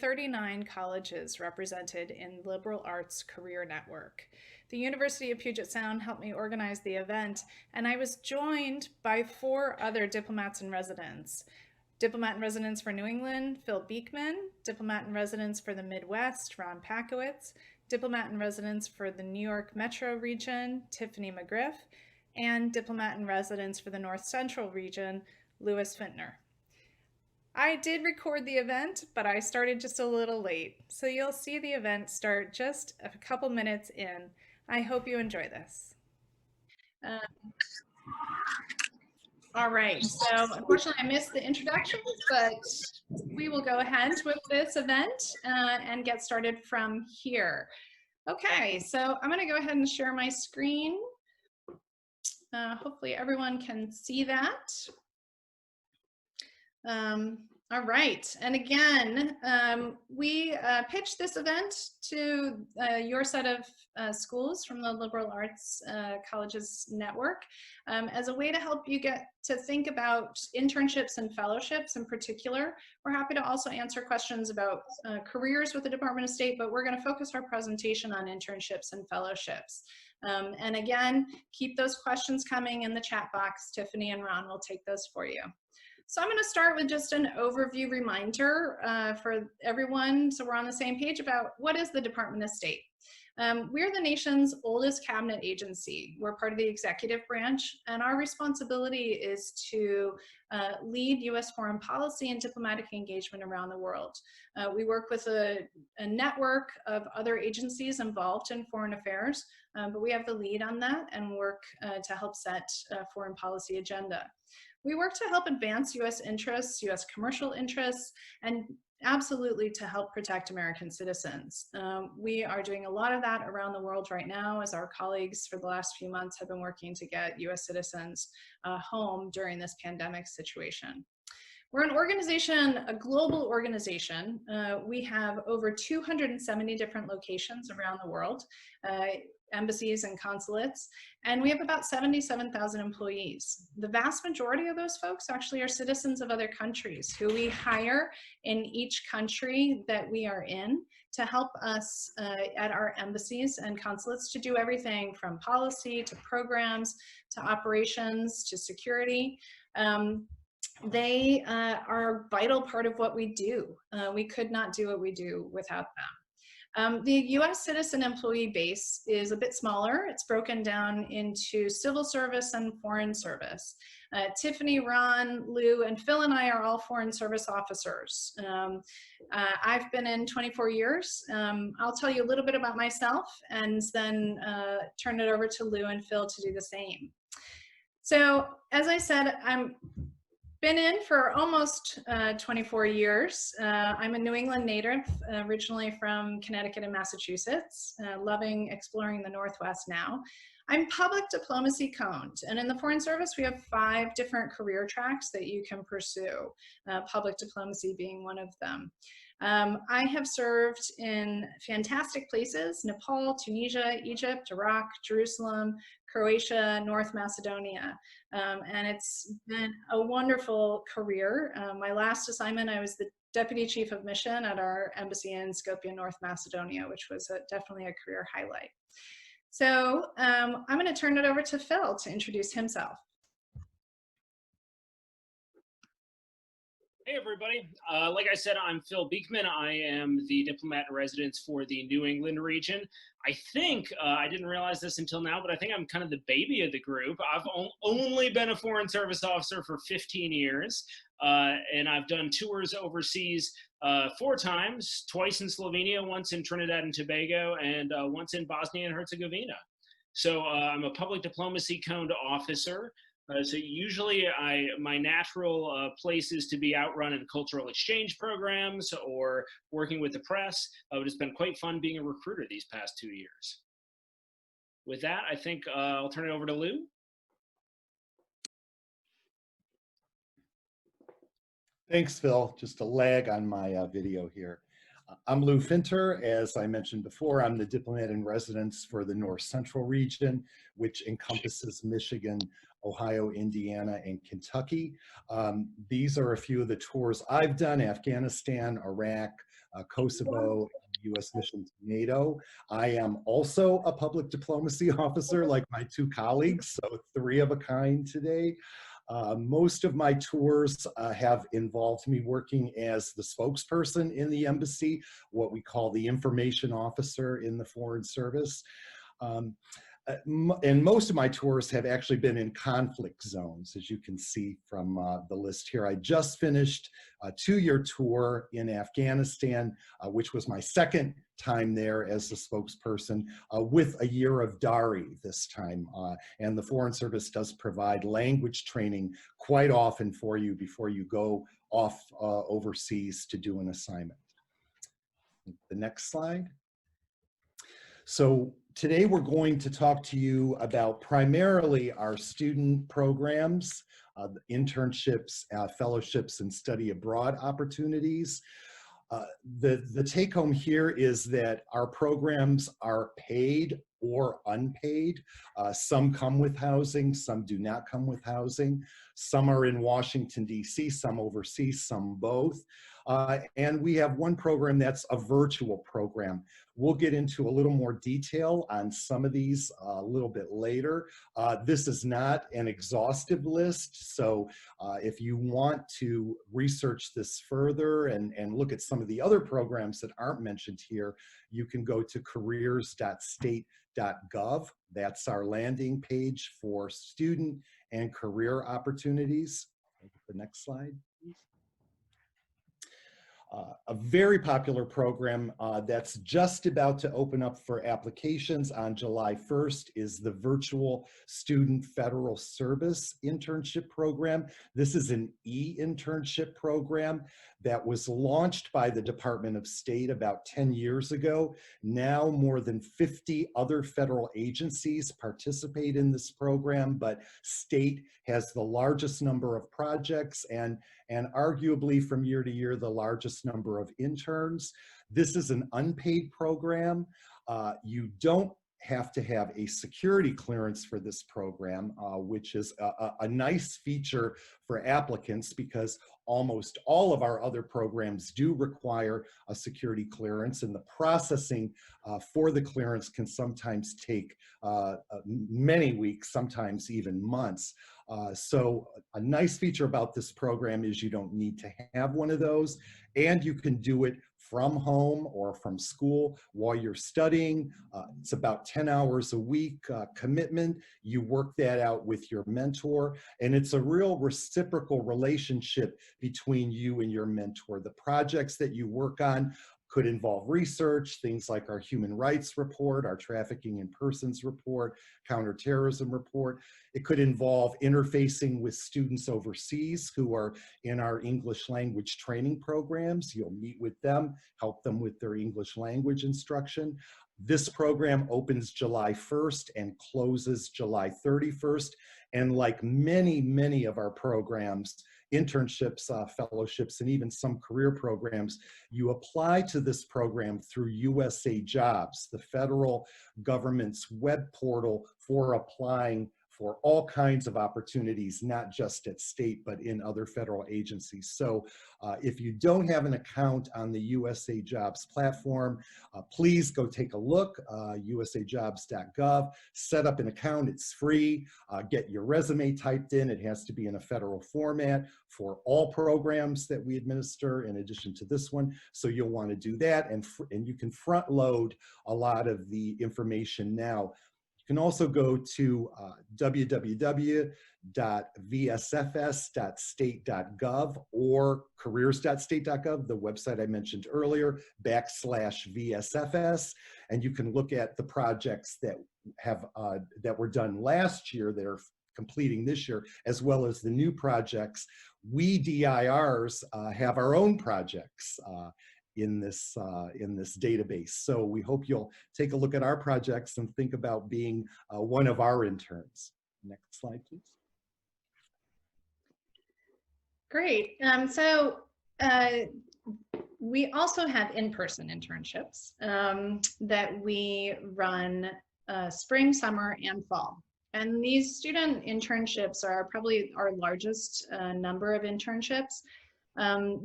39 colleges represented in Liberal Arts Career Network. The University of Puget Sound helped me organize the event, and I was joined by 4 other diplomats in residence. Diplomat in residence for New England, Phil Beekman; diplomat in residence for the Midwest, Ron Pakowitz; diplomat in residence for the New York Metro region, Tiffany McGriff; and diplomat in residence for the North Central region, Louis Fintner. I did record the event, but I started just a little late, so you'll see the event start just a couple minutes in. I hope you enjoy this. All right, so unfortunately I missed the introductions, but we will go ahead with this event and get started from here. Okay, so I'm gonna go ahead and share my screen. Hopefully everyone can see that. All right, and again, we pitched this event to your set of schools from the Liberal Arts Colleges Network as a way to help you get to think about internships and fellowships in particular. We're happy to also answer questions about careers with the Department of State, but we're going to focus our presentation on internships and fellowships. And again, keep those questions coming in the chat box. Tiffany and Ron will take those for you. So I'm going to start with just an overview reminder for everyone, so we're on the same page about what is the Department of State. We're the nation's oldest cabinet agency. We're part of the executive branch, and our responsibility is to lead U.S. foreign policy and diplomatic engagement around the world. We work with a network of other agencies involved in foreign affairs, but we have the lead on that and work to help set a foreign policy agenda. We work to help advance U.S. interests, U.S. commercial interests, and absolutely to help protect American citizens. We are doing a lot of that around the world right now, as our colleagues for the last few months have been working to get U.S. citizens home during this pandemic situation. We're an organization, a global organization. We have over 270 different locations around the world, embassies and consulates, and we have about 77,000 employees. The vast majority of those folks actually are citizens of other countries who we hire in each country that we are in to help us at our embassies and consulates to do everything from policy to programs to operations to security. They are a vital part of what we do. We could not do what we do without them. The U.S. citizen employee base is a bit smaller. It's broken down into civil service and foreign service. Tiffany, Ron, Lou, and Phil and I are all foreign service officers. I've been in 24 years. I'll tell you a little bit about myself and then turn it over to Lou and Phil to do the same. So as I said, I'm been in for almost 24 years. I'm a New England native, originally from Connecticut and Massachusetts, loving exploring the Northwest now. I'm public diplomacy coned, and in the Foreign Service we have 5 different career tracks that you can pursue, public diplomacy being one of them. I have served in fantastic places: Nepal, Tunisia, Egypt, Iraq, Jerusalem, Croatia, North Macedonia, and it's been a wonderful career. My last assignment, I was the Deputy Chief of Mission at our embassy in Skopje, North Macedonia, which was definitely a career highlight. So I'm going to turn it over to Phil to introduce himself. Hey everybody, like I said, I'm Phil Beekman. I am the diplomat in residence for the New England region. I think, I didn't realize this until now, but I think I'm kind of the baby of the group. I've only been a foreign service officer for 15 years, and I've done tours overseas 4 times, twice in Slovenia, once in Trinidad and Tobago, and once in Bosnia and Herzegovina. So I'm a public diplomacy coned officer. So usually my natural place is to be out running cultural exchange programs or working with the press, but it's been quite fun being a recruiter these past 2 years. With that, I think I'll turn it over to Lou. Thanks, Phil. Just a lag on my video here. I'm Lou Finter. As I mentioned before, I'm the diplomat in residence for the North Central region, which encompasses Michigan, Ohio, Indiana, and Kentucky. These are a few of the tours I've done: Afghanistan, Iraq, Kosovo, U.S. mission to NATO. I am also a public diplomacy officer like my two colleagues, so three of a kind today. Most of my tours have involved me working as the spokesperson in the embassy, what we call the information officer in the Foreign Service. And most of my tours have actually been in conflict zones, as you can see from the list here. I just finished a 2-year tour in Afghanistan, which was my second time there as the spokesperson, with a year of Dari this time. And the Foreign Service does provide language training quite often for you before you go off overseas to do an assignment. The next slide. So today we're going to talk to you about primarily our student programs, internships, fellowships, and study abroad opportunities. The take home here is that our programs are paid or unpaid. Some come with housing, some do not come with housing. Some are in Washington, D.C., some overseas, some both. And we have one program that's a virtual program. We'll get into a little more detail on some of these a little bit later. This is not an exhaustive list, so if you want to research this further and look at some of the other programs that aren't mentioned here, you can go to careers.state.gov. That's our landing page for student and career opportunities. The next slide, please. A very popular program that's just about to open up for applications on July 1st is the Virtual Student Federal Service Internship Program. This is an e-internship program that was launched by the Department of State about 10 years ago. Now more than 50 other federal agencies participate in this program, but state has the largest number of projects and arguably from year to year, the largest number of interns. This is an unpaid program. You don't have to have a security clearance for this program, which is a nice feature for applicants because almost all of our other programs do require a security clearance, and the processing for the clearance can sometimes take many weeks, sometimes even months. So a nice feature about this program is you don't need to have one of those, and you can do it from home or from school while you're studying. It's about 10 hours a week commitment. You work that out with your mentor, and it's a real reciprocal relationship between you and your mentor. The projects that you work on could involve research, things like our human rights report, our trafficking in persons report, counterterrorism report. It could involve interfacing with students overseas who are in our English language training programs. You'll meet with them, help them with their English language instruction. This program opens July 1st and closes July 31st. And like many, many of our programs, internships, fellowships, and even some career programs, you apply to this program through USA Jobs, the federal government's web portal for applying for all kinds of opportunities, not just at state, but in other federal agencies. So if you don't have an account on the USA Jobs platform, please go take a look, usajobs.gov, set up an account, it's free, get your resume typed in, it has to be in a federal format for all programs that we administer in addition to this one. So you'll want to do that, and you can front load a lot of the information now. You can also go to www.vsfs.state.gov or careers.state.gov, the website I mentioned earlier, /VSFS, and you can look at the projects that that were done last year that are completing this year, as well as the new projects. We DIRs have our own projects in this database. So we hope you'll take a look at our projects and think about being one of our interns. Next slide, please. Great. So we also have in-person internships that we run spring, summer, and fall. And these student internships are probably our largest number of internships.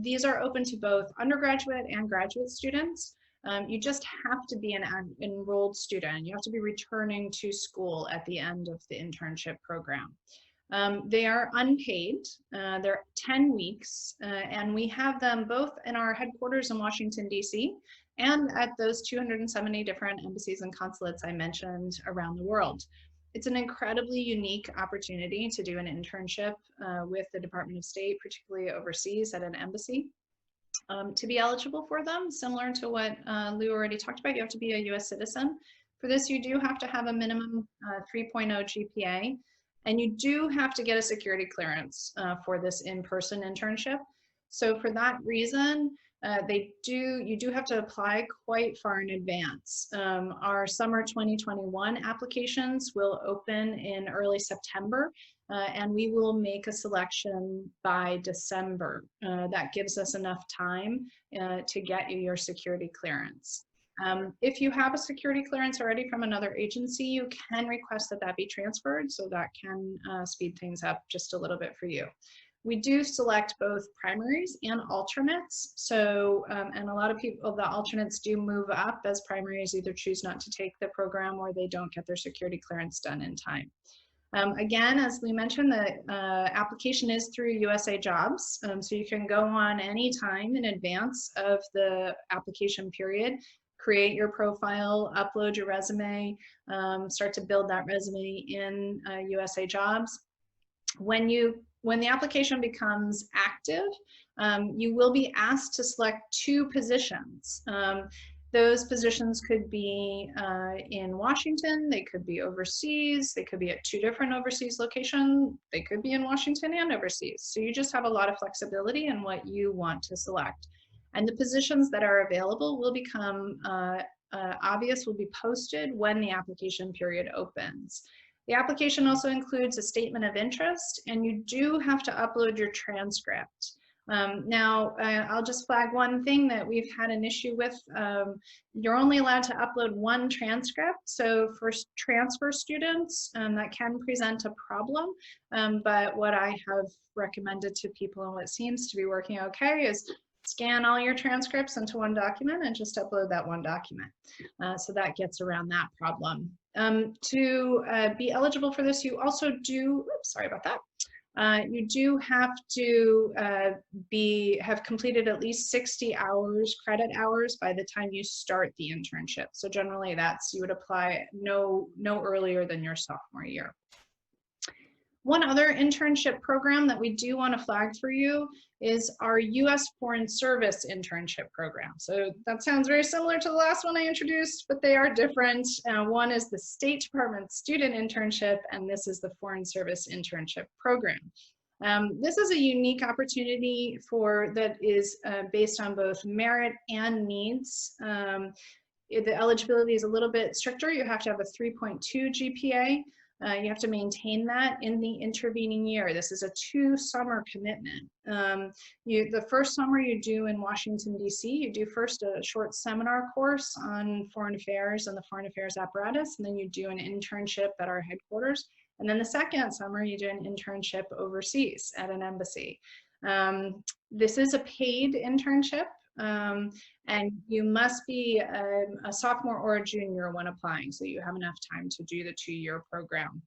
These are open to both undergraduate and graduate students. You just have to be an enrolled student. You have to be returning to school at the end of the internship program. They are unpaid. They're 10 weeks, and we have them both in our headquarters in Washington, D.C., and at those 270 different embassies and consulates I mentioned around the world. It's an incredibly unique opportunity to do an internship with the Department of State, particularly overseas at an embassy. To be eligible for them, similar to what Lou already talked about, you have to be a U.S. citizen. For this, you do have to have a minimum 3.0 GPA, and you do have to get a security clearance for this in-person internship. So for that reason, you do have to apply quite far in advance. Our summer 2021 applications will open in early September, and we will make a selection by December. That gives us enough time to get you your security clearance. If you have a security clearance already from another agency, you can request that that be transferred, so that can speed things up just a little bit for you. We do select both primaries and alternates. So, and a lot of people, the alternates do move up as primaries either choose not to take the program or they don't get their security clearance done in time. Again, as we mentioned, the application is through USA Jobs. So you can go on any time in advance of the application period, create your profile, upload your resume, start to build that resume in USA Jobs. When the application becomes active, you will be asked to select two positions. Those positions could be in Washington, they could be overseas, they could be at two different overseas locations, they could be in Washington and overseas. So you just have a lot of flexibility in what you want to select. And the positions that are available will become obvious, will be posted when the application period opens. The application also includes a statement of interest, and you do have to upload your transcript. Now, I'll just flag one thing that we've had an issue with. You're only allowed to upload one transcript. So for transfer students, that can present a problem. But what I have recommended to people and what seems to be working okay is scan all your transcripts into one document and just upload that one document. So that gets around that problem. To be eligible for this, you also do, oops, sorry about that. You do have to have completed at least 60 hours, credit hours, by the time you start the internship. So generally that's, you would apply no earlier than your sophomore year. One other internship program that we do want to flag for you is our U.S. Foreign Service internship program. So that sounds very similar to the last one I introduced, but they are different. One is the State Department Student Internship, and this is the Foreign Service Internship Program. This is a unique opportunity that is based on both merit and needs. The eligibility is a little bit stricter. You have to have a 3.2 GPA. You have to maintain that in the intervening year. This is a 2-summer commitment. The first summer you do in Washington, D.C., you do first a short seminar course on foreign affairs and the foreign affairs apparatus, and then you do an internship at our headquarters. And then the second summer you do an internship overseas at an embassy. This is a paid internship. And you must be a sophomore or a junior when applying, so you have enough time to do the 2-year program.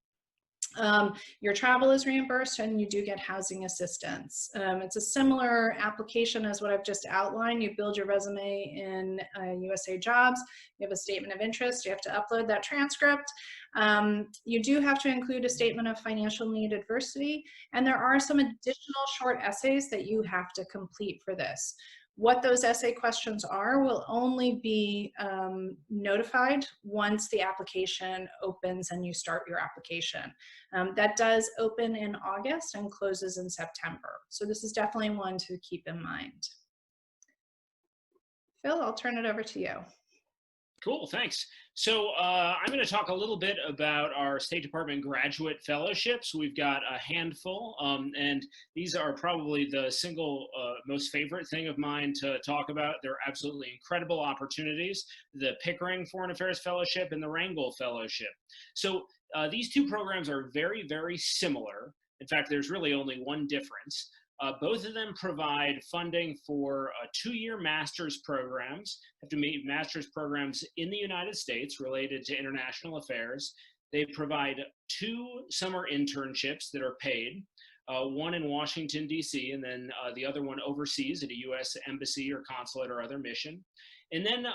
Your travel is reimbursed and you do get housing assistance. It's a similar application as what I've just outlined. You build your resume in USA Jobs, you have a statement of interest, you have to upload that transcript. You do have to include a statement of financial need adversity, and there are some additional short essays that you have to complete for this. What those essay questions are will only be notified once the application opens and you start your application. That does open in August and closes in September. So this is definitely one to keep in mind. Phil, I'll turn it over to you. Cool, thanks. So I'm going to talk a little bit about our State Department graduate fellowships. We've got a handful, and these are probably the single most favorite thing of mine to talk about. They're absolutely incredible opportunities, the Pickering Foreign Affairs Fellowship and the Rangel Fellowship. So these two programs are very, very similar. In fact, there's really only one difference. Both of them provide funding for 2-year master's programs, have to meet master's programs in the United States related to international affairs. They provide 2 summer internships that are paid, one in Washington, D.C., and then the other one overseas at a U.S. embassy or consulate or other mission. And then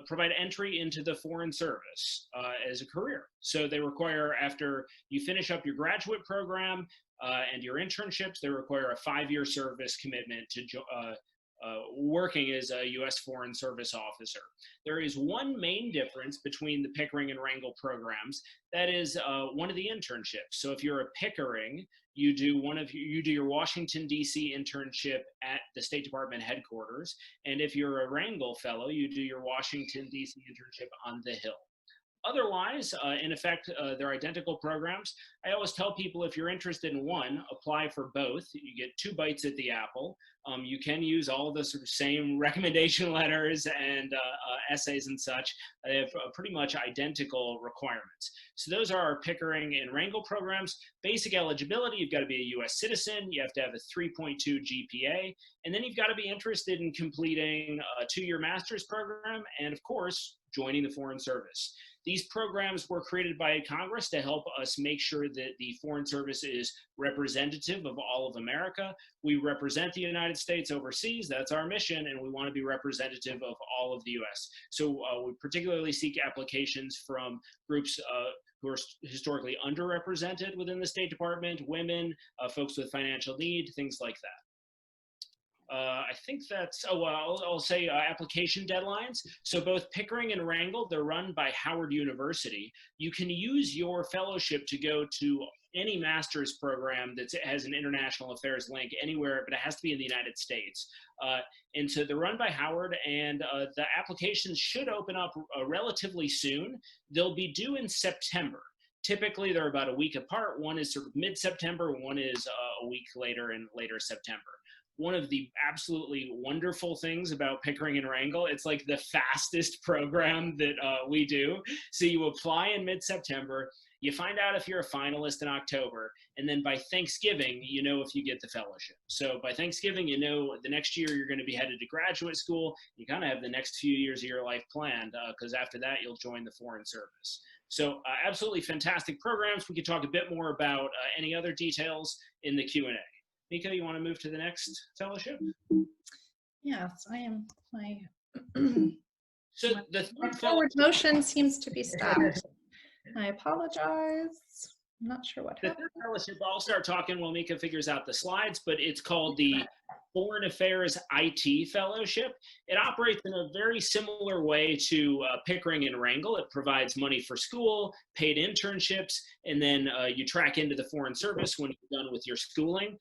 provide entry into the Foreign Service as a career. So they require, after you finish up your graduate program and your internships, they require a 5-year service commitment to working as a U.S. Foreign Service officer. There is one main difference between the Pickering and Wrangell programs. That is one of the internships. So if you're a Pickering, you do your Washington, D.C. internship at the State Department headquarters. And if you're a Wrangell fellow, you do your Washington, D.C. internship on the Hill. Otherwise, in effect, they're identical programs. I always tell people, if you're interested in one, apply for both. You get 2 bites at the apple. You can use all the sort of same recommendation letters and essays and such. They have pretty much identical requirements. So those are our Pickering and Wrangell programs. Basic eligibility, you've got to be a U.S. citizen. You have to have a 3.2 GPA. And then you've got to be interested in completing a 2-year master's program and, of course, joining the Foreign Service. These programs were created by Congress to help us make sure that the Foreign Service is representative of all of America. We represent the United States overseas, that's our mission, and we want to be representative of all of the US. So we particularly seek applications from groups who are historically underrepresented within the State Department, women, folks with financial need, things like that. I think that's, I'll say application deadlines. So both Pickering and Wrangell, they're run by Howard University. You can use your fellowship to go to any master's program that has an international affairs link anywhere, but it has to be in the United States. And so they're run by Howard, and the applications should open up relatively soon. They'll be due in September. Typically, they're about a week apart. One is sort of mid-September, one is a week later in later September. One of the absolutely wonderful things about Pickering and Wrangell, it's like the fastest program that we do. So you apply in mid-September, you find out if you're a finalist in October, and then by Thanksgiving, you know if you get the fellowship. So by Thanksgiving, you know the next year you're going to be headed to graduate school. You kind of have the next few years of your life planned, because after that, you'll join the Foreign Service. So absolutely fantastic programs. We could talk a bit more about any other details in the Q&A. Mika, you want to move to the next fellowship? Yes, I am. So the forward motion seems to be stopped. I apologize. I'm not sure what happened. The third fellowship, I'll start talking while Mika figures out the slides, but it's called the Foreign Affairs IT Fellowship. It operates in a very similar way to Pickering and Wrangell. It provides money for school, paid internships, and then you track into the Foreign Service when you're done with your schooling.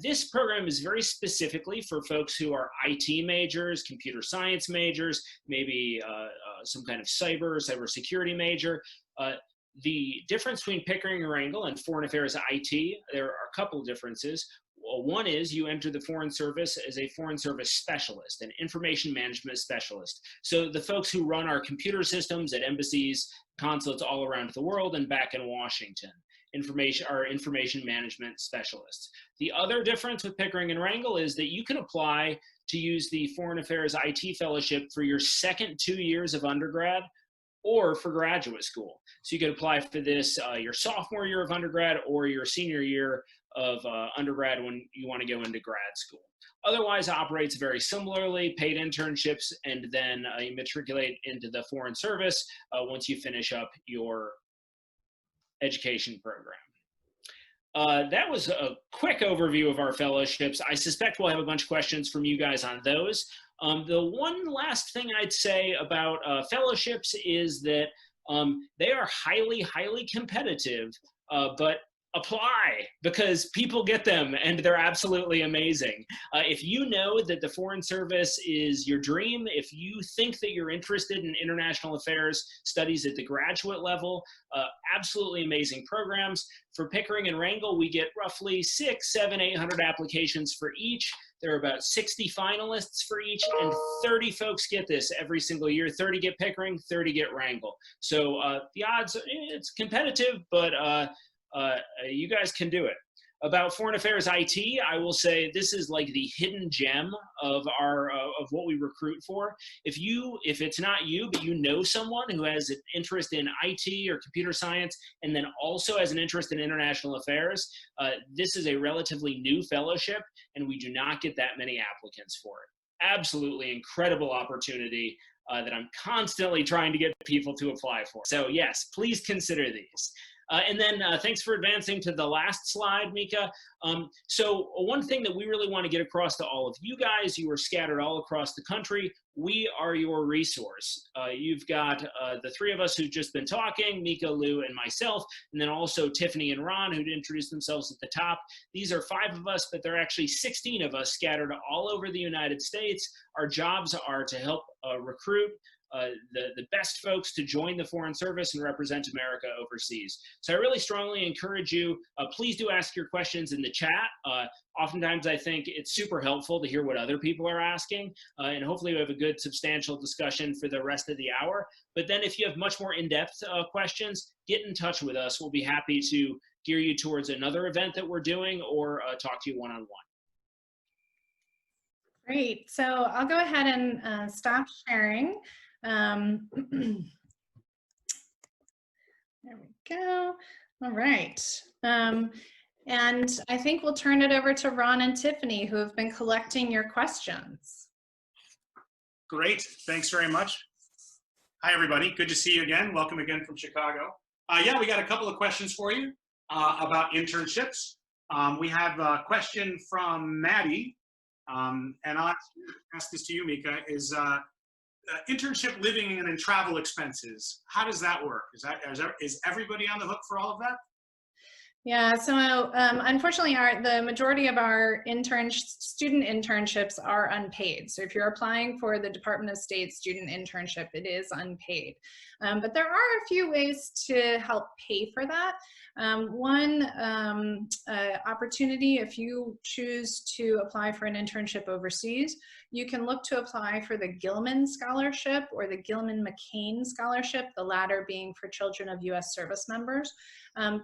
This program is very specifically for folks who are IT majors, computer science majors, maybe some kind of cybersecurity major. The difference between Pickering and Wrangell and Foreign Affairs IT, there are a couple differences. One is you enter the Foreign Service as a Foreign Service specialist, an information management specialist. So the folks who run our computer systems at embassies, consulates all around the world and back in Washington, are information management specialists. The other difference with Pickering and Wrangell is that you can apply to use the Foreign Affairs IT Fellowship for your second 2 years of undergrad or for graduate school. So you could apply for this your sophomore year of undergrad or your senior year of undergrad when you want to go into grad school. Otherwise, it operates very similarly, paid internships, and then you matriculate into the Foreign Service once you finish up your education program. That was a quick overview of our fellowships. I suspect we'll have a bunch of questions from you guys on those. The one last thing I'd say about fellowships is that they are highly, highly competitive, but apply because people get them and they're absolutely amazing. If you know that the Foreign Service is your dream, if you think that you're interested in international affairs studies at the graduate level, absolutely amazing programs. For Pickering and Wrangell, we get roughly 600, 700, 800 applications for each. There are about 60 finalists for each, and 30 folks get this every single year. 30 get Pickering, 30 get Wrangell. So the odds, it's competitive, but you guys can do it. About Foreign Affairs IT, I will say this is like the hidden gem of our of what we recruit for. If it's not you, but you know someone who has an interest in IT or computer science, and then also has an interest in international affairs, this is a relatively new fellowship, and we do not get that many applicants for it. Absolutely incredible opportunity that I'm constantly trying to get people to apply for. So yes, please consider these. And then thanks for advancing to the last slide, Mika. So one thing that we really want to get across to all of you guys, you are scattered all across the country. We are your resource. You've got the three of us who've just been talking, Mika, Lou, and myself, and then also Tiffany and Ron, who'd introduced themselves at the top. These are 5 of us, but there are actually 16 of us scattered all over the United States. Our jobs are to help recruit the best folks to join the Foreign Service and represent America overseas. So I really strongly encourage you, please do ask your questions in the chat. Oftentimes I think it's super helpful to hear what other people are asking, and hopefully we have a good substantial discussion for the rest of the hour. But then if you have much more in-depth questions, get in touch with us. We'll be happy to gear you towards another event that we're doing or talk to you one-on-one. Great, so I'll go ahead and stop sharing. There we go. All right. And I think we'll turn it over to Ron and Tiffany, who have been collecting your questions. Great, thanks very much. Hi, everybody. Good to see you again. Welcome again from Chicago. Yeah, we got a couple of questions for you about internships. We have a question from Maddie, and I'll ask this to you, Mika, is internship living and travel expenses. How does that work? Is everybody on the hook for all of that? Yeah, so unfortunately, the majority of our student internships are unpaid. So if you're applying for the Department of State student internship, it is unpaid. But there are a few ways to help pay for that. One opportunity, if you choose to apply for an internship overseas, you can look to apply for the Gilman Scholarship or the Gilman-McCain Scholarship, the latter being for children of U.S. service members.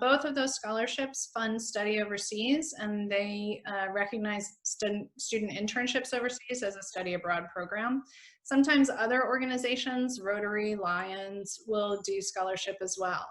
Both of those scholarships fund study overseas, and they recognize student internships overseas as a study abroad program. Sometimes other organizations, Rotary, Lions, will do scholarship as well.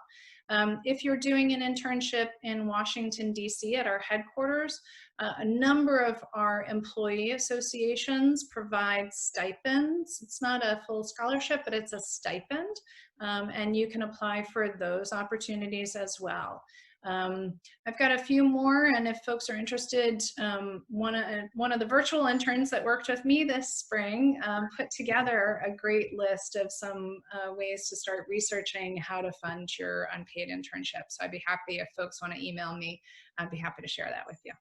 If you're doing an internship in Washington, D.C. at our headquarters, a number of our employee associations provide stipends. It's not a full scholarship, but it's a stipend, and you can apply for those opportunities as well. I've got a few more, and if folks are interested, one of the virtual interns that worked with me this spring put together a great list of some ways to start researching how to fund your unpaid internship. So I'd be happy if folks want to email me, I'd be happy to share that with you.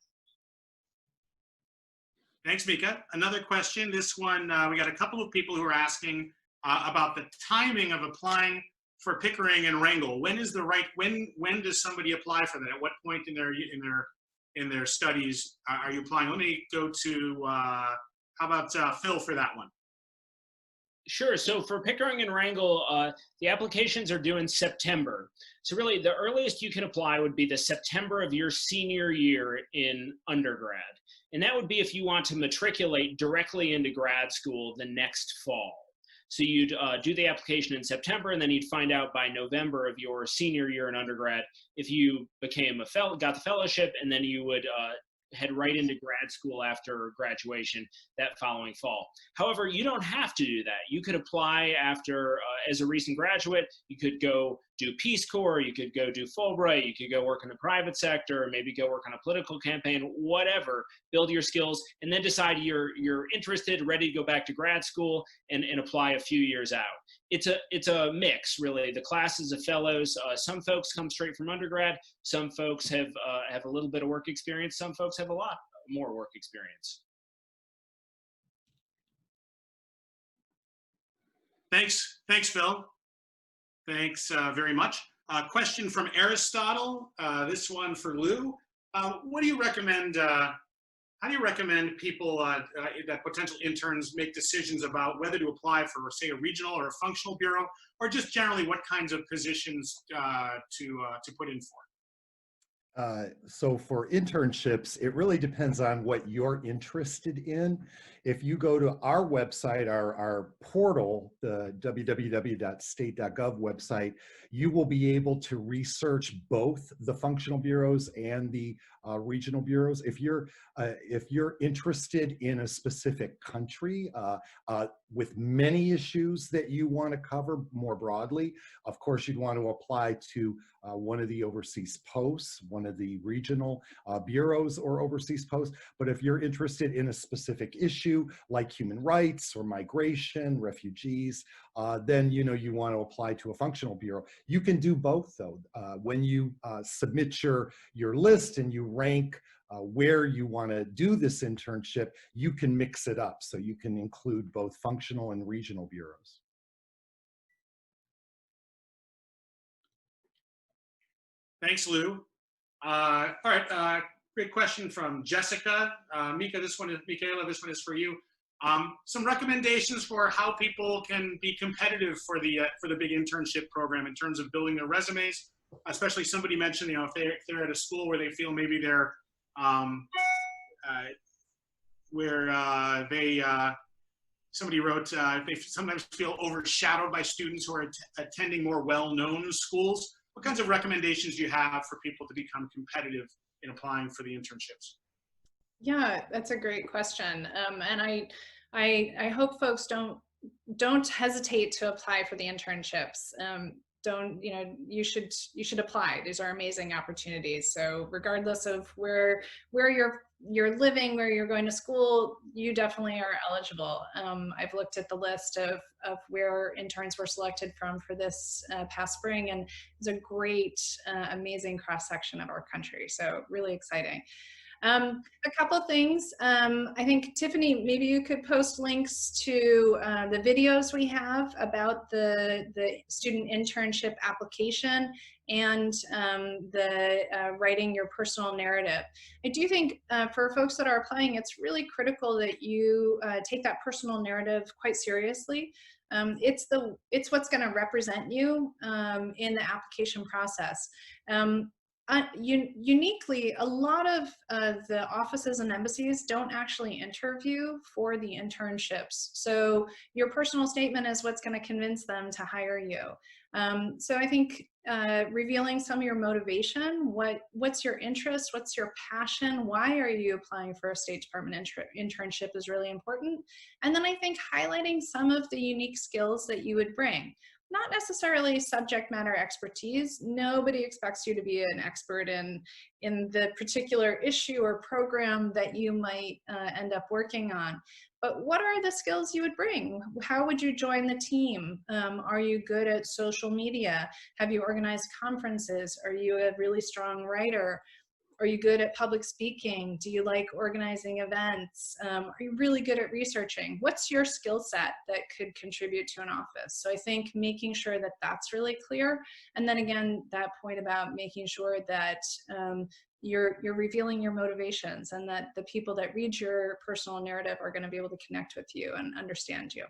Thanks, Mika. Another question. This one, we got a couple of people who are asking about the timing of applying for Pickering and Wrangell. When is the right, when does somebody apply for that? At what point in their studies are you applying? Let me go to, how about Phil for that one? Sure. So for Pickering and Wrangell, the applications are due in September. So really the earliest you can apply would be the September of your senior year in undergrad. And that would be if you want to matriculate directly into grad school the next fall. So you'd do the application in September, and then you'd find out by November of your senior year in undergrad if you became got the fellowship, and then you would head right into grad school after graduation that following fall. However, you don't have to do that. You could apply after, as a recent graduate, you could go do Peace Corps, you could go do Fulbright, you could go work in the private sector, maybe go work on a political campaign, whatever, build your skills, and then decide you're interested, ready to go back to grad school and apply a few years out. It's a mix, really. The classes of fellows, some folks come straight from undergrad, some folks have a little bit of work experience, some folks have a lot more work experience. Thanks, Phil. Thanks very much. Question from Aristotle, this one for Lou. What do you recommend, how do you recommend people, that potential interns make decisions about whether to apply for, say, a regional or a functional bureau, or just generally what kinds of positions to put in for? So for internships, it really depends on what you're interested in. If you go to our website, our portal, the www.state.gov website, you will be able to research both the functional bureaus and the regional bureaus. If you're interested in a specific country with many issues that you want to cover more broadly, of course, you'd want to apply to one of the overseas posts, one of the regional bureaus or overseas posts. But if you're interested in a specific issue like human rights or migration, refugees, then you want to apply to a functional bureau. You can do both though. When you submit your list and you rank where you want to do this internship, you can mix it up. So you can include both functional and regional bureaus. Thanks, Lou. All right, great question from Jessica. Michaela, this one is for you. Some recommendations for how people can be competitive for the big internship program in terms of building their resumes, especially somebody mentioned, if they're at a school where they feel maybe they're, somebody wrote, they sometimes feel overshadowed by students who are attending more well-known schools. What kinds of recommendations do you have for people to become competitive in applying for the internships? Yeah, that's a great question. And I hope folks don't hesitate to apply for the internships. You should apply. These are amazing opportunities. So regardless of where you're living, where you're going to school, you definitely are eligible. I've looked at the list of where interns were selected from for this past spring, and it's a great, amazing cross section of our country. So really exciting. A couple things. I think, Tiffany, maybe you could post links to the videos we have about the student internship application and the writing your personal narrative. I do think for folks that are applying, it's really critical that you take that personal narrative quite seriously. It's what's going to represent you in the application process. Uniquely, a lot of the offices and embassies don't actually interview for the internships. So your personal statement is what's going to convince them to hire you. So I think revealing some of your motivation, what's your interest, what's your passion, why are you applying for a State Department internship is really important. And then I think highlighting some of the unique skills that you would bring. Not necessarily subject matter expertise. Nobody expects you to be an expert in the particular issue or program that you might end up working on. But what are the skills you would bring? How would you join the team? Are you good at social media? Have you organized conferences? Are you a really strong writer? Are you good at public speaking? Do you like organizing events? Are you really good at researching? What's your skill set that could contribute to an office? So I think making sure that that's really clear. And then again, that point about making sure that you're revealing your motivations and that the people that read your personal narrative are going to be able to connect with you and understand you.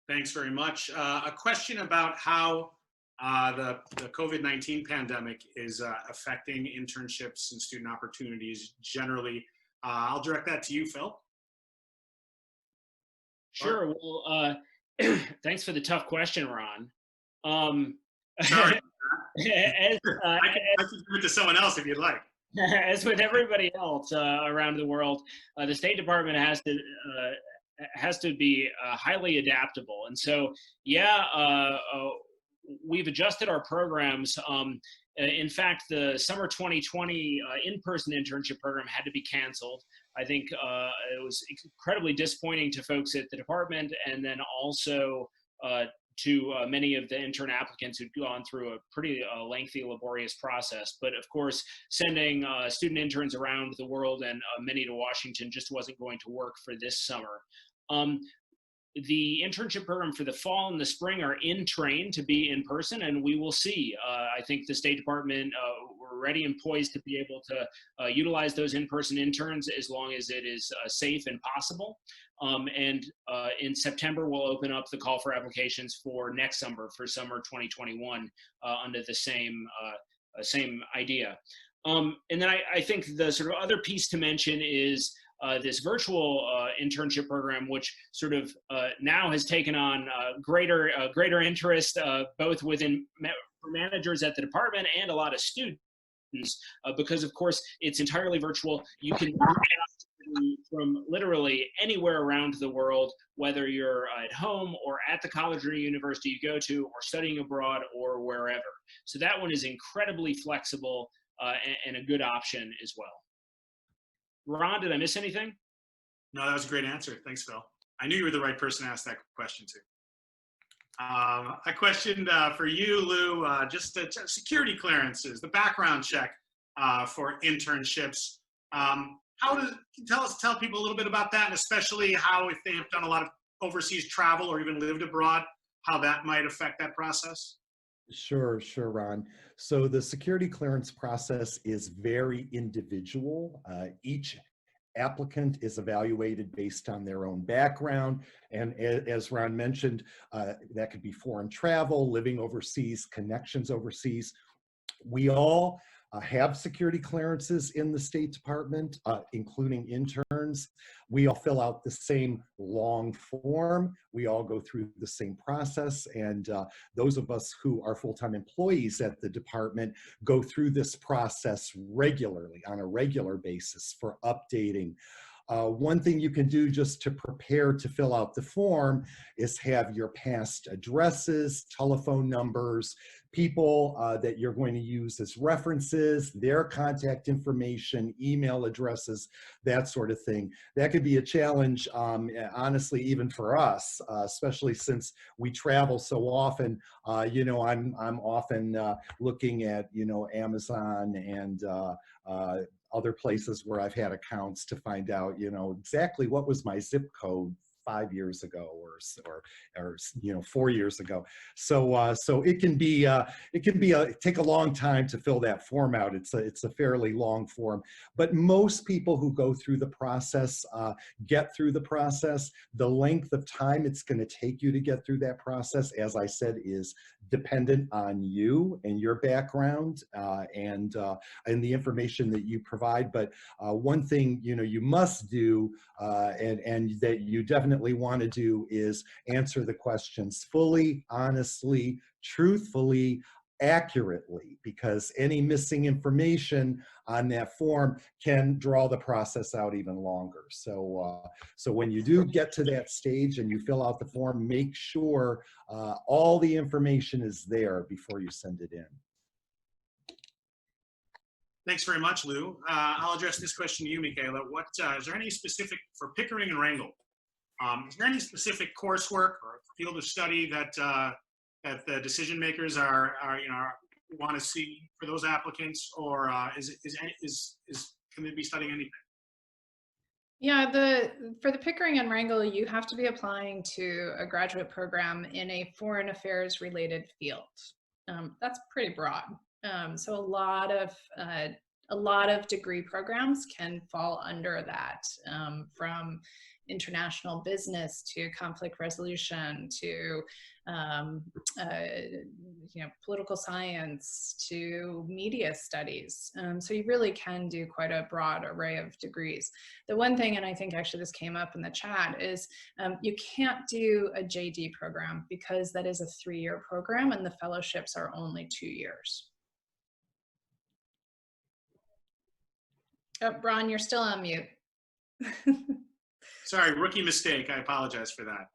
Thanks very much. A question about how the COVID-19 pandemic is affecting internships and student opportunities generally. I'll direct that to you, Phil. Sure. Well, thanks for the tough question, Ron. Sorry. I can give it to someone else if you'd like. As with everybody else around the world, the State Department has to be highly adaptable. And so, yeah, we've adjusted our programs. In fact, the summer 2020 in-person internship program had to be canceled. I think it was incredibly disappointing to folks at the department, and then also to many of the intern applicants who'd gone through a pretty lengthy, laborious process. But of course, sending student interns around the world and many to Washington just wasn't going to work for this summer. The internship program for the fall and the spring are in train to be in person, and we will see. I think the State Department, we're ready and poised to be able to utilize those in-person interns as long as it is safe and possible. And in September, we'll open up the call for applications for next summer, for summer 2021, under the same idea. And then I think the sort of other piece to mention is this virtual internship program, which sort of now has taken on greater interest, both within managers at the department and a lot of students, because of course it's entirely virtual. You can from literally anywhere around the world, whether you're at home or at the college or university you go to, or studying abroad or wherever. So that one is incredibly flexible and a good option as well. Ron, did I miss anything? No, that was a great answer. Thanks, Phil. I knew you were the right person to ask that question to. I questioned for you, Lou, just the security clearances, the background check for internships. Tell people a little bit about that, and especially how, if they have done a lot of overseas travel or even lived abroad, how that might affect that process? Sure, Ron. So the security clearance process is very individual. Each applicant is evaluated based on their own background. And as Ron mentioned, that could be foreign travel, living overseas, connections overseas. We all have security clearances in the State Department, including interns. We all fill out the same long form. We all go through the same process. And those of us who are full-time employees at the department go through this process regularly, on a regular basis, for updating. One thing you can do just to prepare to fill out the form is have your past addresses, telephone numbers, people that you're going to use as references, their contact information, email addresses, that sort of thing. That could be a challenge, honestly, even for us, especially since we travel so often. You know, I'm often looking at, you know, Amazon and other places where I've had accounts to find out, you know, exactly what was my zip code 5 years ago or you know, 4 years ago. So so it can take a long time to fill that form out. It's a fairly long form, but most people who go through the process get through the process. The length of time it's going to take you to get through that process, as I said, is dependent on you and your background and the information that you provide. But one thing, you know, you must do and that you definitely want to do is answer the questions fully, honestly, truthfully, accurately, because any missing information on that form can draw the process out even longer. So so when you do get to that stage and you fill out the form, make sure all the information is there before you send it in. Thanks very much, Lou. I'll address this question to you, Michaela. What is there any specific for Pickering and Wrangell? Is there any specific coursework or field of study that that the decision makers are you know, want to see for those applicants, or can they be studying anything? Yeah, for the Pickering and Wrangell, you have to be applying to a graduate program in a foreign affairs related field. That's pretty broad. So a lot of degree programs can fall under that, from international business to conflict resolution to you know, political science to media studies. So you really can do quite a broad array of degrees. The one thing, and I think actually this came up in the chat, is you can't do a JD program because that is a 3-year program and the fellowships are only 2 years. Oh, Ron, you're still on mute. Sorry, rookie mistake. I apologize for that.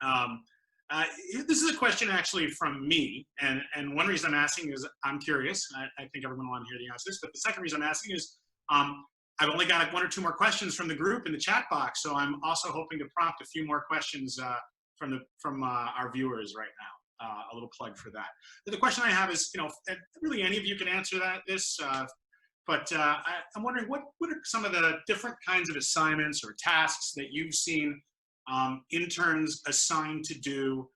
This is a question actually from me, and one reason I'm asking is I'm curious. I think everyone will want to hear the answers, but the second reason I'm asking is I've only got 1 or 2 more questions from the group in the chat box, so I'm also hoping to prompt a few more questions from our viewers right now. A little plug for that. But the question I have is, you know, really any of you can answer this. But I'm wondering, what are some of the different kinds of assignments or tasks that you've seen interns assigned to do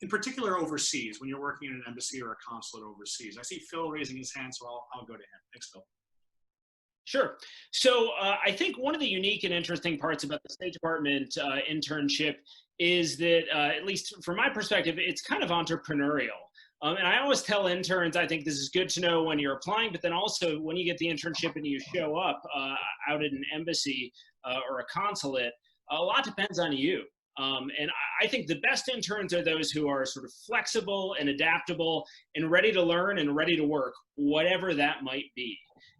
in particular overseas, when you're working in an embassy or a consulate overseas? I see Phil raising his hand, so I'll go to him. Thanks, Phil. Sure. So I think one of the unique and interesting parts about the State Department internship is that, at least from my perspective, it's kind of entrepreneurial. And I always tell interns, I think this is good to know when you're applying, but then also when you get the internship and you show up out at an embassy or a consulate, a lot depends on you. And I think the best interns are those who are sort of flexible and adaptable and ready to learn and ready to work, whatever that might be.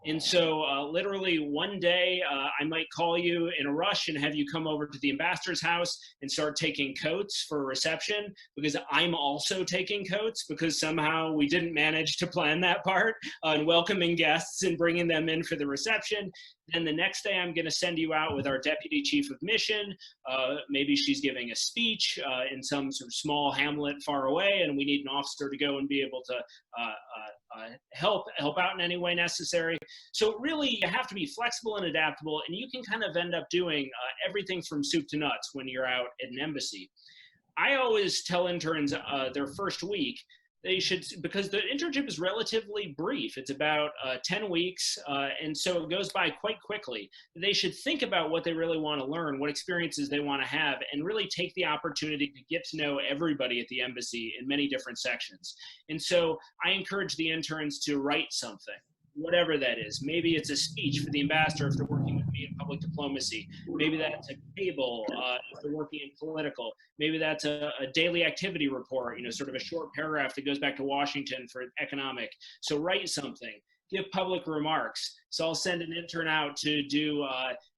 And so literally one day I might call you in a rush and have you come over to the ambassador's house and start taking coats for a reception, because I'm also taking coats, because somehow we didn't manage to plan that part on welcoming guests and bringing them in for the reception. Then the next day I'm going to send you out with our deputy chief of mission. Maybe she's giving a speech in some sort of small hamlet far away, and we need an officer to go and be able to help out in any way necessary. So really, you have to be flexible and adaptable, and you can kind of end up doing everything from soup to nuts when you're out at an embassy. I always tell interns their first week, they should, because the internship is relatively brief. It's about 10 weeks, and so it goes by quite quickly. They should think about what they really want to learn, what experiences they want to have, and really take the opportunity to get to know everybody at the embassy in many different sections. And so I encourage the interns to write something, whatever that is. Maybe it's a speech for the ambassador if they're working with me in public diplomacy. Maybe that's a table if they're working in political. Maybe that's a daily activity report, sort of a short paragraph that goes back to Washington for economic. So write something. Give public remarks. So I'll send an intern out to do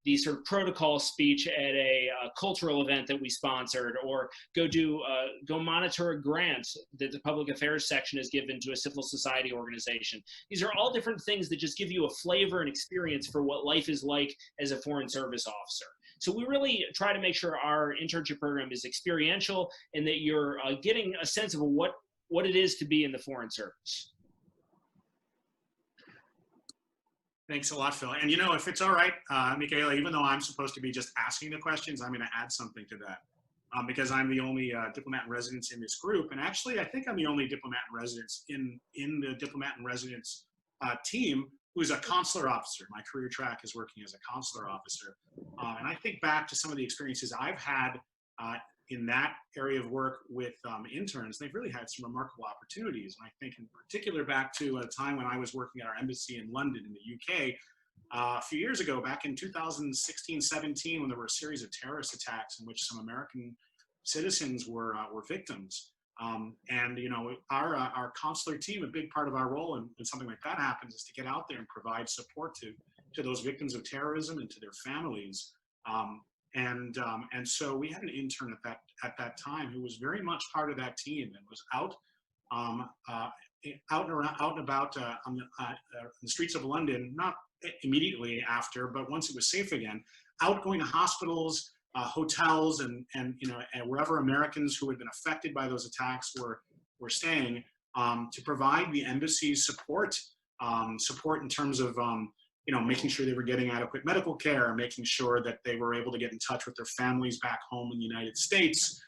the sort of protocol speech at a cultural event that we sponsored, or go monitor a grant that the public affairs section has given to a civil society organization. These are all different things that just give you a flavor and experience for what life is like as a foreign service officer. So we really try to make sure our internship program is experiential and that you're getting a sense of what it is to be in the foreign service. Thanks a lot, Phil. And if it's all right, Michaela, even though I'm supposed to be just asking the questions, I'm going to add something to that because I'm the only diplomat in residence in this group. And actually, I think I'm the only diplomat in residence in the diplomat in residence team who's a consular officer. My career track is working as a consular officer. And I think back to some of the experiences I've had in that area of work with interns. They've really had some remarkable opportunities. And I think in particular back to a time when I was working at our embassy in London in the UK, a few years ago, back in 2016-17, when there were a series of terrorist attacks in which some American citizens were victims. And our consular team, a big part of our role when something like that happens is to get out there and provide support to those victims of terrorism and to their families. And so we had an intern at that time who was very much part of that team and was out and about on the streets of London, not immediately after, but once it was safe again, out going to hospitals, hotels, and wherever Americans who had been affected by those attacks were staying, to provide the embassy's support in terms of making sure they were getting adequate medical care, making sure that they were able to get in touch with their families back home in the United States,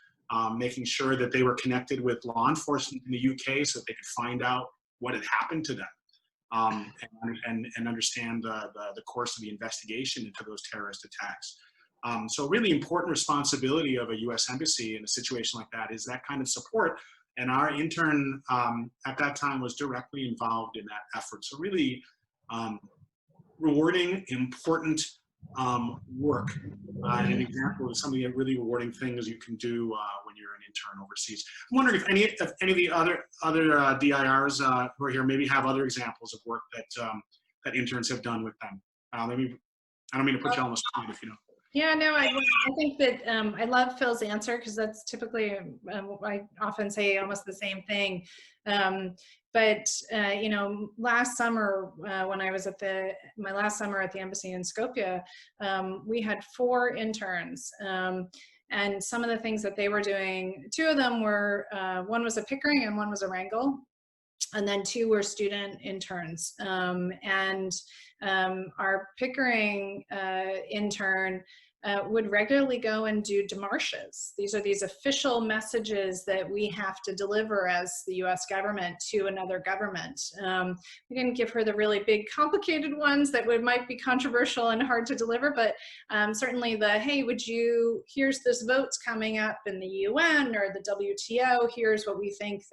making sure that they were connected with law enforcement in the UK so that they could find out what had happened to them, and understand the course of the investigation into those terrorist attacks. So really important responsibility of a US embassy in a situation like that is that kind of support. And our intern at that time was directly involved in that effort. So really, rewarding, important work, and an example of some of the really rewarding things you can do when you're an intern overseas. I'm wondering if any of the other DIRs who are here maybe have other examples of work that interns have done with them. I don't mean to put you on the spot if you know. Yeah, no, I think that I love Phil's answer because that's typically, I often say almost the same thing. But last summer when I was at my last summer at the embassy in Skopje, we had 4 interns. And some of the things that they were doing, 2 of them were, one was a Pickering and one was a Wrangell. And then 2 were student interns. And our Pickering intern would regularly go and do demarches. These are these official messages that we have to deliver as the US government to another government. We didn't give her the really big complicated ones that might be controversial and hard to deliver, but certainly the, hey, here's this vote's coming up in the UN or the WTO, here's what we think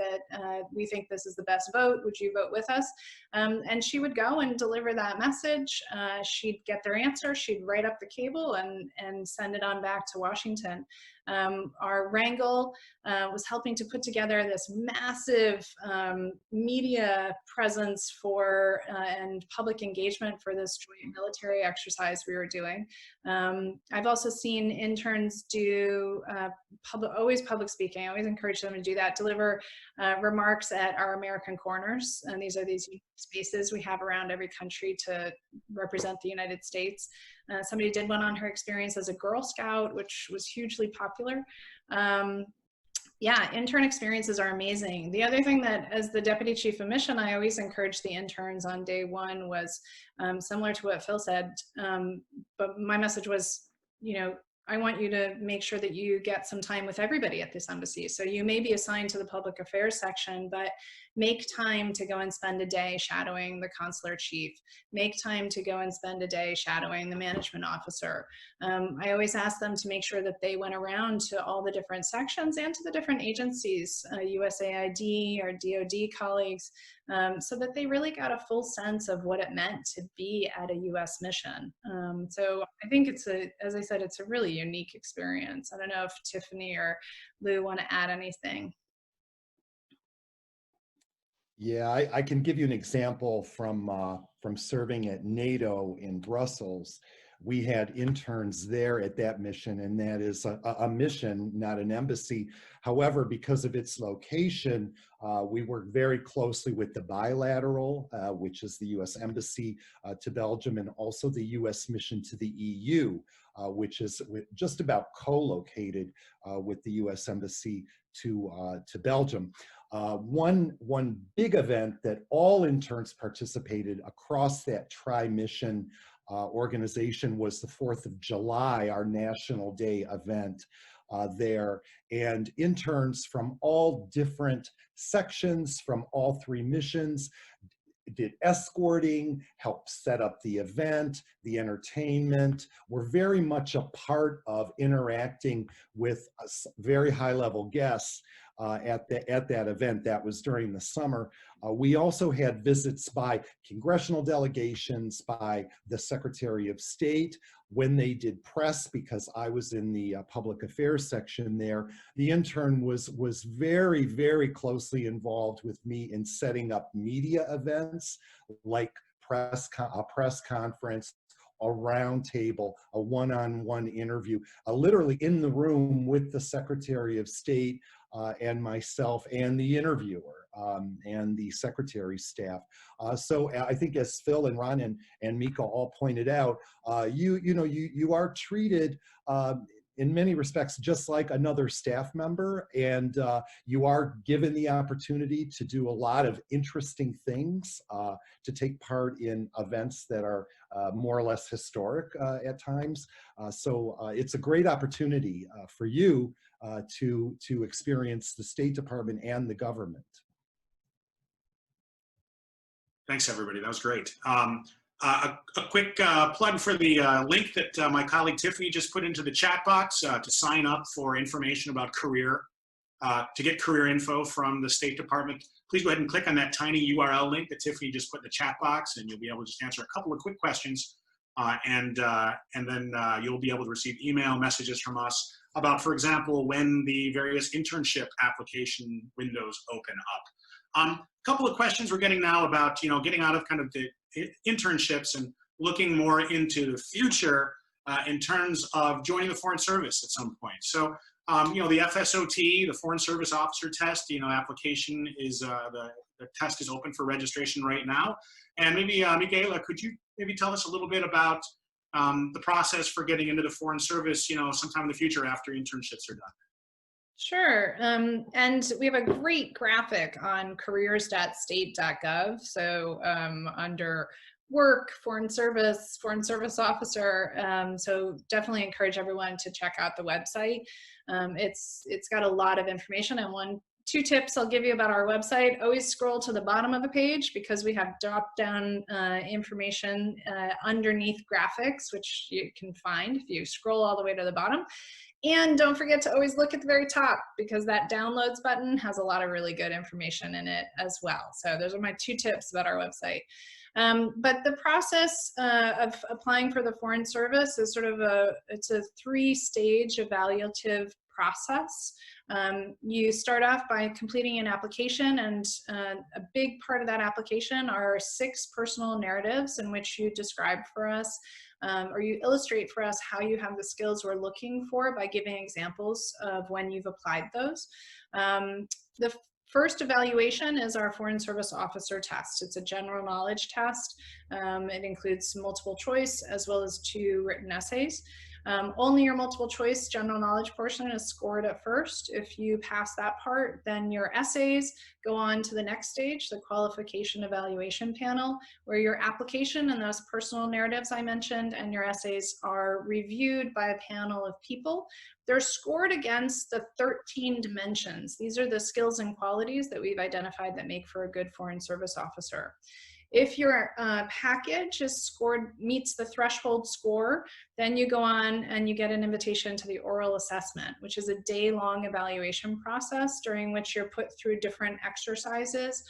we think this is the best vote, would you vote with us? And she would go and deliver that message. She'd get their answer, she'd write up the cable and send it on back to Washington. Our wrangle was helping to put together this massive media presence and public engagement for this joint military exercise we were doing. I've also seen interns do always public speaking. I always encourage them to do that, deliver remarks at our American corners. And these are these spaces we have around every country to represent the United States. Somebody did one on her experience as a Girl Scout, which was hugely popular. Yeah, intern experiences are amazing. The other thing that, as the Deputy Chief of Mission, I always encourage the interns on day one was similar to what Phil said, but my message was, I want you to make sure that you get some time with everybody at this embassy. So you may be assigned to the public affairs section, but make time to go and spend a day shadowing the consular chief. Make time to go and spend a day shadowing the management officer. I always ask them to make sure that they went around to all the different sections and to the different agencies, USAID or DoD colleagues, so that they really got a full sense of what it meant to be at a US mission. So I think as I said, it's a really unique experience. I don't know if Tiffany or Lou want to add anything. Yeah, I can give you an example from serving at NATO in Brussels. We had interns there at that mission, and that is a mission, not an embassy. However, because of its location, we work very closely with the bilateral, which is the US Embassy to Belgium, and also the US mission to the EU, which is just about co-located with the US Embassy to Belgium. One big event that all interns participated across that tri-mission organization was the 4th of July, our National Day event there. And interns from all different sections, from all 3 missions, did escorting, helped set up the event, the entertainment. We're very much a part of interacting with very high-level guests at that event. That was during the summer. We also had visits by congressional delegations, by the Secretary of State. When they did press, because I was in the public affairs section there, the intern was very, very closely involved with me in setting up media events like a press conference, a round table, a one-on-one interview, literally in the room with the Secretary of State and myself and the interviewer and the secretary's staff. So I think, as Phil and Ron and Mika all pointed out, you are treated in many respects just like another staff member, and you are given the opportunity to do a lot of interesting things, to take part in events that are more or less historic at times. So it's a great opportunity for you to experience the State Department and the government. Thanks, everybody. That was great. A quick plug for the link that my colleague Tiffany just put into the chat box to sign up for information about to get career info from the State Department. Please go ahead and click on that tiny URL link that Tiffany just put in the chat box, and you'll be able to just answer a couple of quick questions, and then you'll be able to receive email messages from us about, for example, when the various internship application windows open up. A couple of questions we're getting now about, getting out of kind of the internships and looking more into the future in terms of joining the Foreign Service at some point. So, the FSOT, the Foreign Service Officer Test, application is, the test is open for registration right now. And maybe, Michaela, could you maybe tell us a little bit about the process for getting into the Foreign Service, sometime in the future after internships are done? Sure, and we have a great graphic on careers.state.gov. So under work, foreign service officer. So definitely encourage everyone to check out the website. It's got a lot of information, and two tips I'll give you about our website: always scroll to the bottom of the page, because we have drop down information underneath graphics, which you can find if you scroll all the way to the bottom. And don't forget to always look at the very top, because that downloads button has a lot of really good information in it as well. So those are my two tips about our website. But the process of applying for the Foreign Service is sort of it's a three-stage evaluative process. You start off by completing an application, and a big part of that application are 6 personal narratives in which you describe for us or you illustrate for us how you have the skills we're looking for by giving examples of when you've applied those. The first evaluation is our Foreign Service Officer test. It's a general knowledge test. It includes multiple choice as well as 2 written essays. Only your multiple choice general knowledge portion is scored at first. If you pass that part, then your essays go on to the next stage, the qualification evaluation panel, where your application and those personal narratives I mentioned and your essays are reviewed by a panel of people. They're scored against the 13 dimensions. These are the skills and qualities that we've identified that make for a good Foreign Service officer. If your package meets the threshold score, then you go on and you get an invitation to the oral assessment, which is a day-long evaluation process during which you're put through different exercises,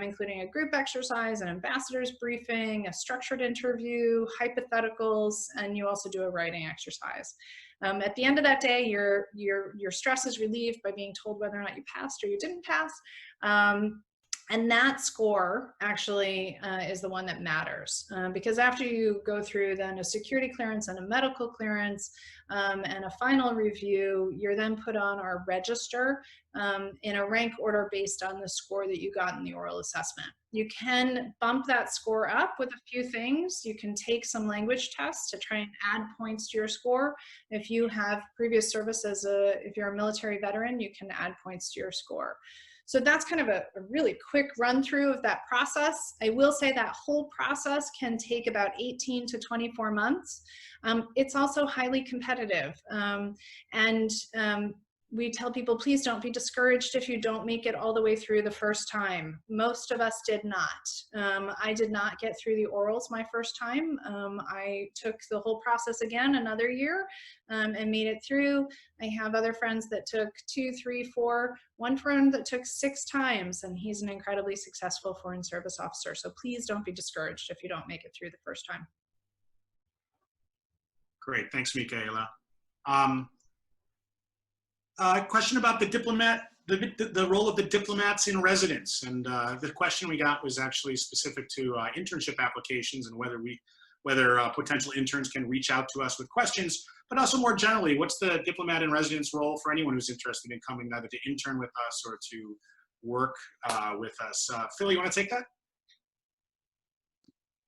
including a group exercise, an ambassador's briefing, a structured interview, hypotheticals, and you also do a writing exercise. At the end of that day, your stress is relieved by being told whether or not you passed or you didn't pass. And that score actually is the one that matters, because after you go through then a security clearance and a medical clearance and a final review, you're then put on our register in a rank order based on the score that you got in the oral assessment. You can bump that score up with a few things. You can take some language tests to try and add points to your score. If you have previous service if you're a military veteran, you can add points to your score. So that's kind of a really quick run through of that process. I will say that whole process can take about 18 to 24 months. It's also highly competitive. We tell people, please don't be discouraged if you don't make it all the way through the first time. Most of us did not. I did not get through the orals my first time. I took the whole process again another year and made it through. I have other friends that took 2, 3, 4, one friend that took 6 times, and he's an incredibly successful Foreign Service officer. So please don't be discouraged if you don't make it through the first time. Great, thanks, Michaela. Question about the diplomat, the role of the diplomats in residence. And the question we got was actually specific to internship applications and whether potential interns can reach out to us with questions, but also more generally, what's the diplomat in residence role for anyone who's interested in coming either to intern with us or to work with us? Phil, you want to take that?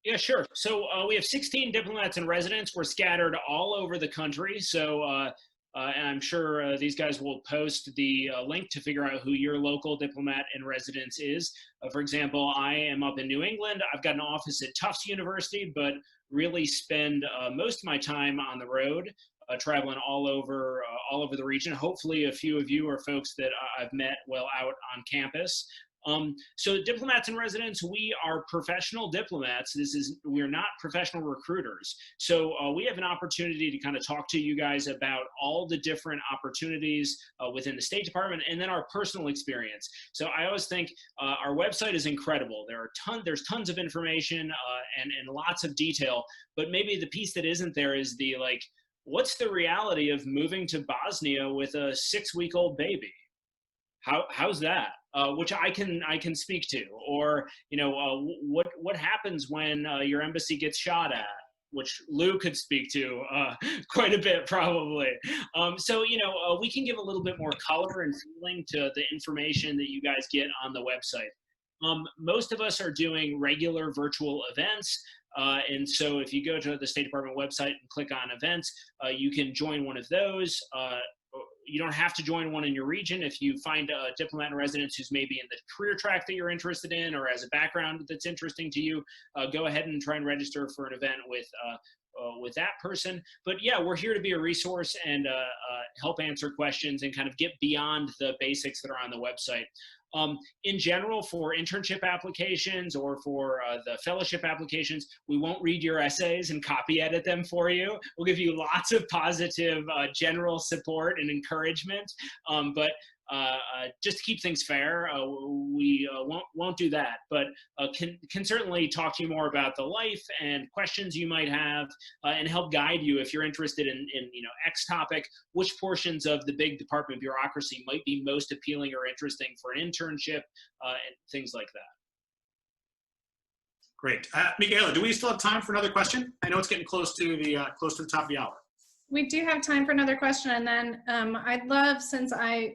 Yeah, sure. So we have 16 diplomats in residence. We're scattered all over the country. So and I'm sure these guys will post the link to figure out who your local diplomat in residence is. For example, I am up in New England. I've got an office at Tufts University, but really spend most of my time on the road, traveling all over the region. Hopefully a few of you are folks that I've met while out on campus. So diplomats in residence, we are professional diplomats. We're not professional recruiters. So we have an opportunity to kind of talk to you guys about all the different opportunities within the State Department and then our personal experience. So I always think our website is incredible. There's tons of information and lots of detail, but maybe the piece that isn't there is what's the reality of moving to Bosnia with a 6-week-old baby? How's that? Which I can speak to, or what happens when your embassy gets shot at, which Lou could speak to quite a bit probably. So we can give a little bit more color and feeling to the information that you guys get on the website. Most of us are doing regular virtual events. And so if you go to the State Department website and click on events, you can join one of those. you don't have to join one in your region. If you find a diplomat in residence who's maybe in the career track that you're interested in or has a background that's interesting to you, go ahead and try and register for an event with that person. But yeah, we're here to be a resource and help answer questions and kind of get beyond the basics that are on the website. In general, for internship applications or for the fellowship applications, we won't read your essays and copy edit them for you. We'll give you lots of positive general support and encouragement, but just to keep things fair, we won't do that, but can certainly talk to you more about the life and questions you might have, and help guide you if you're interested in X topic, which portions of the big department bureaucracy might be most appealing or interesting for an internship, and things like that. Great. Michaela, do we still have time for another question? I know it's getting close to the top of the hour. We do have time for another question, and then I'd love, since I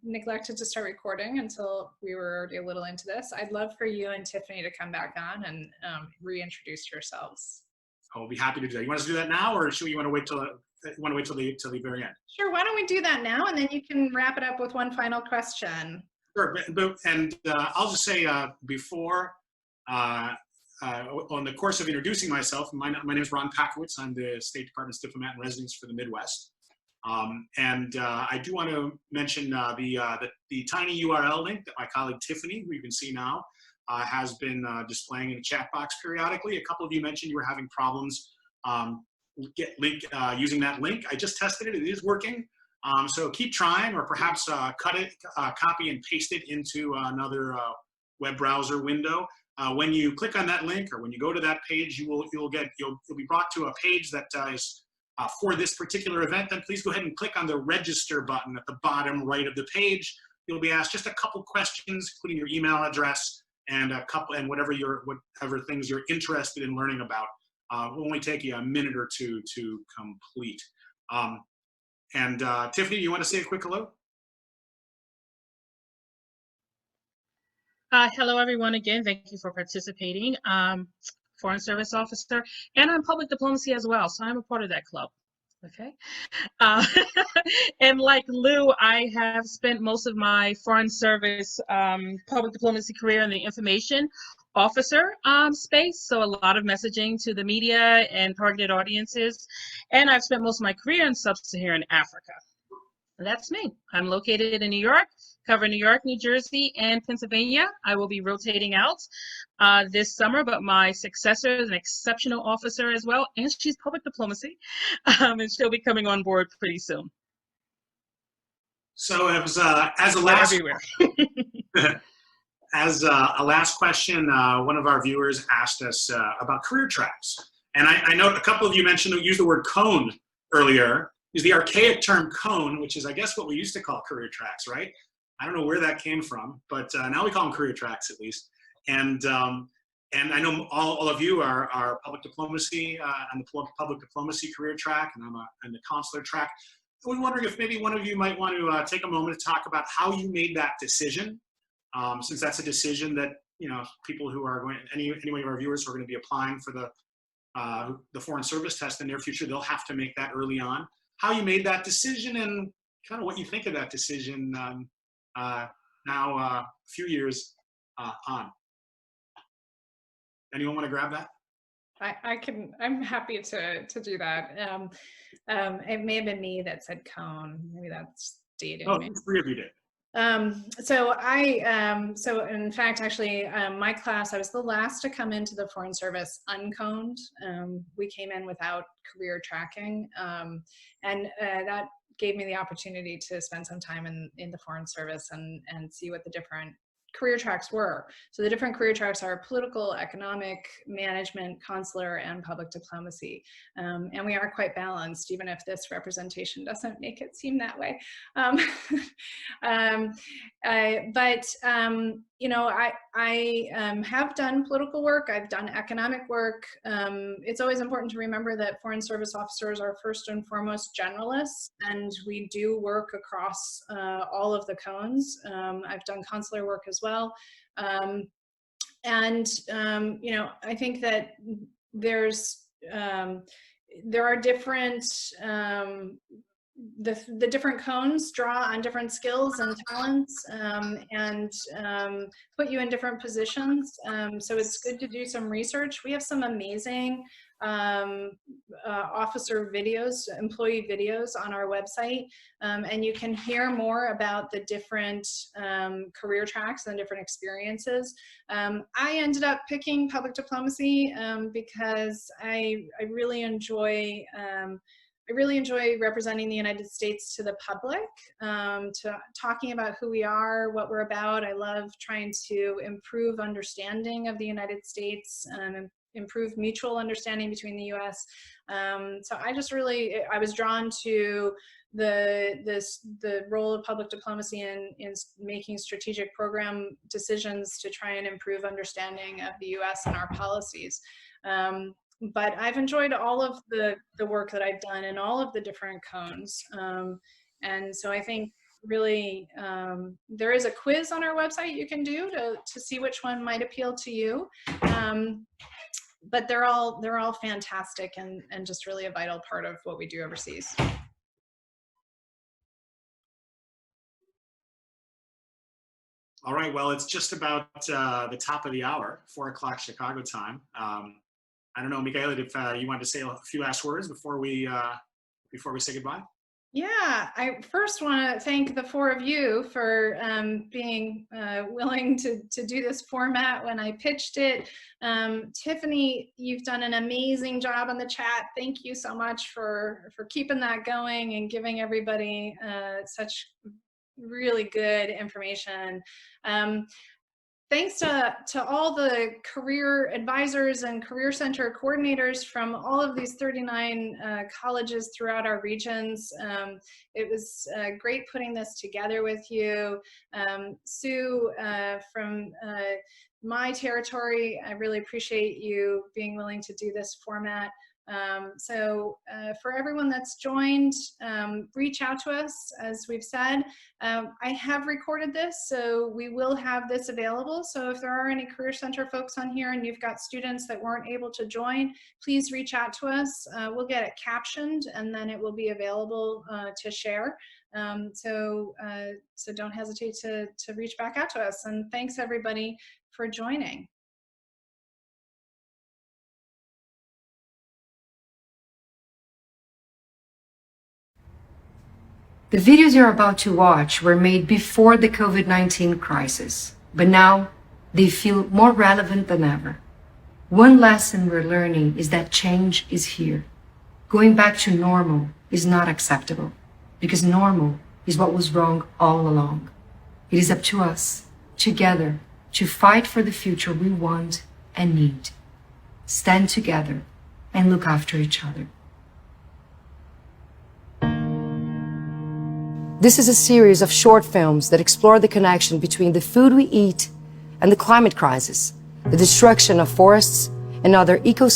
neglected to start recording until we were already a little into this, I'd love for you and Tiffany to come back on and reintroduce yourselves. I'll be happy to do that. You want us to do that now, or should you want to wait till the very end? Sure. Why don't we do that now, and then you can wrap it up with one final question. Sure. And I'll just say before. On the course of introducing myself, my name is Ron Pakowitz. I'm the State Department's diplomat in residence for the Midwest. I do want to mention the tiny URL link that my colleague Tiffany, who you can see now, has been displaying in the chat box periodically. A couple of you mentioned you were having problems using that link. I just tested it. It is working. So keep trying, or perhaps cut it, copy and paste it into another web browser window. When you click on that link, or when you go to that page, you'll be brought to a page that is for this particular event. Then please go ahead and click on the register button at the bottom right of the page. You'll be asked just a couple questions, including your email address and whatever things you're interested in learning about. It will only take you a minute or two to complete. Tiffany, you want to say a quick hello? Hello, everyone. Again, thank you for participating. Foreign Service Officer, and I'm public diplomacy as well, so I'm a part of that club. Okay. And like Lou, I have spent most of my Foreign Service public diplomacy career in the information officer space, so a lot of messaging to the media and targeted audiences. And I've spent most of my career in sub-Saharan Africa. That's me. I'm located in New York, cover New York, New Jersey, and Pennsylvania. I will be rotating out this summer, but my successor is an exceptional officer as well, and she's public diplomacy, and she'll be coming on board pretty soon. So as a last question, one of our viewers asked us about career tracks, and I know a couple of you used the word cone earlier. Is the archaic term cone, which is, I guess, what we used to call career tracks, right? I don't know where that came from, but now we call them career tracks, at least. And I know all of you are public diplomacy and the public diplomacy career track, and I'm on the consular track. I was wondering if maybe one of you might want to take a moment to talk about how you made that decision, since that's a decision that people who are going, any of our viewers who are going to be applying for the Foreign Service test in the near future, they'll have to make that early on. How you made that decision and kind of what you think of that decision now a few years on. Anyone want to grab that? I'm happy to do that. It may have been me that said cone. Maybe that's dating. Oh, three of you did. So in fact, actually, my class, I was the last to come into the Foreign Service unconed. We came in without career tracking, and that gave me the opportunity to spend some time in the Foreign Service and see what the different career tracks were. So the different career tracks are political, economic, management, consular, and public diplomacy. And we are quite balanced, even if this representation doesn't make it seem that way. I have done political work. I've done economic work. It's always important to remember that Foreign Service officers are first and foremost generalists, and we do work across all of the cones. I've done consular work as well. I think that there are different the different cones draw on different skills and talents, and put you in different positions. So it's good to do some research. We have some amazing officer videos, employee videos on our website, and you can hear more about the different career tracks and different experiences. I ended up picking public diplomacy because I really enjoy representing the United States to the public, to talking about who we are, what we're about. I love trying to improve understanding of the United States and improve mutual understanding between the U.S. So I was drawn to the role of public diplomacy in making strategic program decisions to try and improve understanding of the U.S. and our policies. But I've enjoyed all of the work that I've done in all of the different cones. And so I think really there is a quiz on our website you can do to see which one might appeal to you. But they're all fantastic and just really a vital part of what we do overseas. All right, well, it's just about the top of the hour, 4 o'clock Chicago time. I don't know, Michaela, if you wanted to say a few last words before we say goodbye. Yeah, I first want to thank the 4 of you for being willing to do this format when I pitched it. Tiffany, you've done an amazing job on the chat. Thank you so much for keeping that going and giving everybody such really good information. Thanks to all the career advisors and career center coordinators from all of these 39 colleges throughout our regions. It was great putting this together with you. Sue from my territory, I really appreciate you being willing to do this format. So for everyone that's joined, reach out to us, as we've said. I have recorded this, so we will have this available. So if there are any Career Center folks on here and you've got students that weren't able to join, please reach out to us. We'll get it captioned and then it will be available to share. So don't hesitate to reach back out to us. And thanks everybody for joining. The videos you're about to watch were made before the COVID-19 crisis, but now they feel more relevant than ever. One lesson we're learning is that change is here. Going back to normal is not acceptable, because normal is what was wrong all along. It is up to us, together, to fight for the future we want and need. Stand together and look after each other. This is a series of short films that explore the connection between the food we eat and the climate crisis, the destruction of forests and other ecosystems